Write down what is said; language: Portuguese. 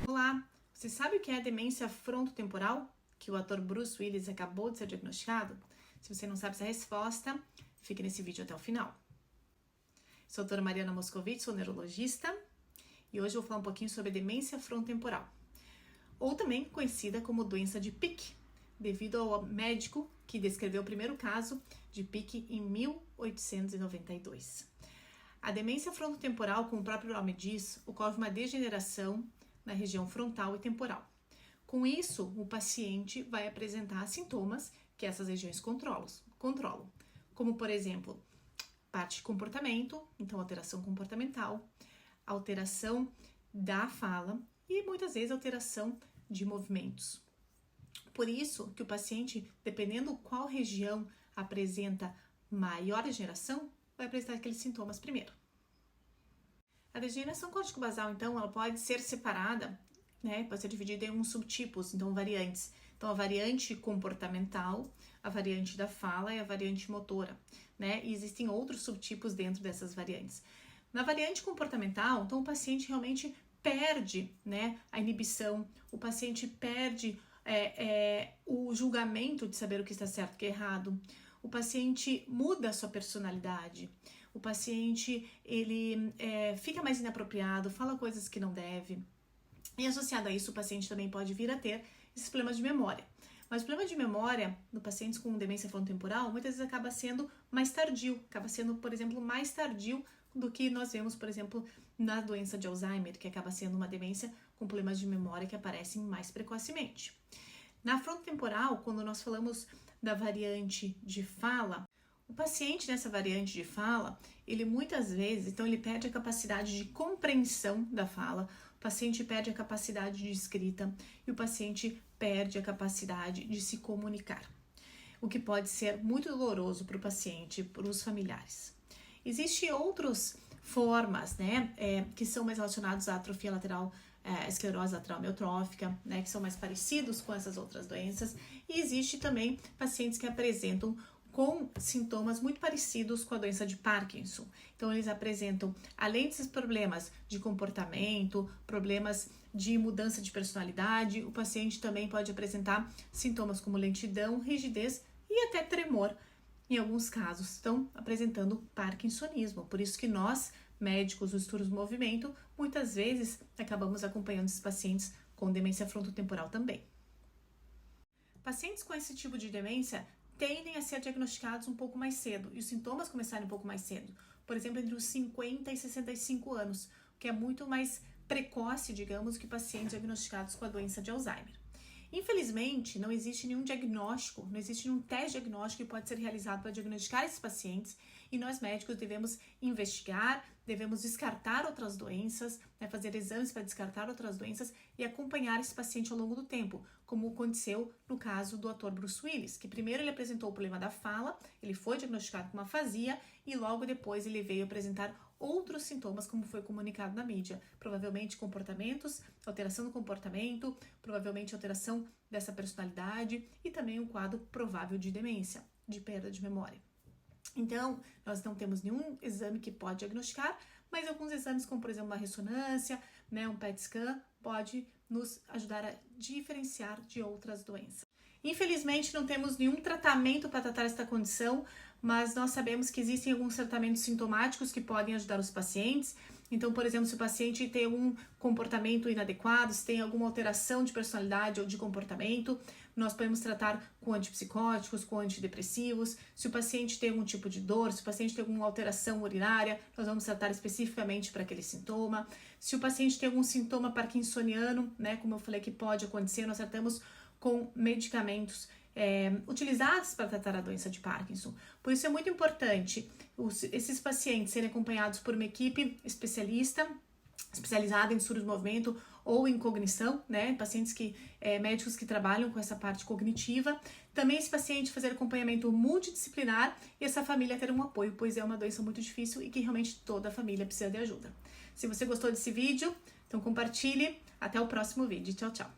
Olá, você sabe o que é a demência frontotemporal, que o ator Bruce Willis acabou de ser diagnosticado? Se você não sabe essa resposta, fique nesse vídeo até o final. Sou a doutora Mariana Moscovitch, sou neurologista e hoje eu vou falar um pouquinho sobre a demência frontotemporal, ou também conhecida como doença de Pick, devido ao médico que descreveu o primeiro caso de Pick em 1892. A demência frontotemporal, como o próprio nome diz, ocorre uma degeneração na região frontal e temporal. Com isso, o paciente vai apresentar sintomas que essas regiões controlam, como, por exemplo, parte de comportamento, então alteração comportamental, alteração da fala e muitas vezes alteração de movimentos. Por isso que o paciente, dependendo qual região apresenta maior degeneração, vai apresentar aqueles sintomas primeiro. A degeneração córtico-basal, então, ela pode ser separada, pode ser dividida em uns subtipos, então variantes. Então, a variante comportamental, a variante da fala e a variante motora, E existem outros subtipos dentro dessas variantes. Na variante comportamental, então, o paciente realmente perde, a inibição, o paciente perde o julgamento de saber o que está certo e o que é errado, o paciente muda a sua personalidade, o paciente ele fica mais inapropriado, fala coisas que não deve. E associado a isso, o paciente também pode vir a ter esses problemas de memória. Mas o problema de memória no pacientes com demência frontotemporal muitas vezes acaba sendo mais tardio, por exemplo, mais tardio do que nós vemos, por exemplo, na doença de Alzheimer, que acaba sendo uma demência com problemas de memória que aparecem mais precocemente. Na frontotemporal, quando nós falamos da variante de fala, o paciente nessa variante de fala, ele muitas vezes, então ele perde a capacidade de compreensão da fala, o paciente perde a capacidade de escrita e o paciente perde a capacidade de se comunicar, o que pode ser muito doloroso para o paciente e para os familiares. Existem outras formas, que são mais relacionadas à atrofia lateral, esclerose lateral amiotrófica, que são mais parecidos com essas outras doenças. E existe também pacientes que apresentam com sintomas muito parecidos com a doença de Parkinson. Então, eles apresentam, além desses problemas de comportamento, problemas de mudança de personalidade, o paciente também pode apresentar sintomas como lentidão, rigidez e até tremor. Em alguns casos, estão apresentando parkinsonismo. Por isso que nós, médicos, os estudos do movimento, muitas vezes acabamos acompanhando esses pacientes com demência frontotemporal também. Pacientes com esse tipo de demência tendem a ser diagnosticados um pouco mais cedo e os sintomas começarem um pouco mais cedo. Por exemplo, entre os 50 e 65 anos, o que é muito mais precoce, digamos, que pacientes diagnosticados com a doença de Alzheimer. Infelizmente, não existe nenhum diagnóstico, não existe nenhum teste diagnóstico que pode ser realizado para diagnosticar esses pacientes e nós médicos devemos investigar, devemos descartar outras doenças, fazer exames para descartar outras doenças e acompanhar esse paciente ao longo do tempo, como aconteceu no caso do ator Bruce Willis, que primeiro ele apresentou o problema da fala, ele foi diagnosticado com uma afasia e logo depois ele veio apresentar outros sintomas, como foi comunicado na mídia, provavelmente comportamentos, alteração do comportamento, provavelmente alteração dessa personalidade e também um quadro provável de demência, de perda de memória. Então, nós não temos nenhum exame que pode diagnosticar, mas alguns exames, como por exemplo uma ressonância, um PET scan, pode nos ajudar a diferenciar de outras doenças. Infelizmente, não temos nenhum tratamento para tratar esta condição, mas nós sabemos que existem alguns tratamentos sintomáticos que podem ajudar os pacientes. Então, por exemplo, se o paciente tem algum comportamento inadequado, se tem alguma alteração de personalidade ou de comportamento, nós podemos tratar com antipsicóticos, com antidepressivos. Se o paciente tem algum tipo de dor, se o paciente tem alguma alteração urinária, nós vamos tratar especificamente para aquele sintoma. Se o paciente tem algum sintoma parkinsoniano, como eu falei que pode acontecer, nós tratamos com medicamentos utilizados para tratar a doença de Parkinson. Por isso é muito importante esses pacientes serem acompanhados por uma equipe especializada em estudos de movimento ou em cognição, pacientes médicos que trabalham com essa parte cognitiva. Também esse paciente fazer acompanhamento multidisciplinar e essa família ter um apoio, pois é uma doença muito difícil e que realmente toda a família precisa de ajuda. Se você gostou desse vídeo, então compartilhe. Até o próximo vídeo. Tchau, tchau.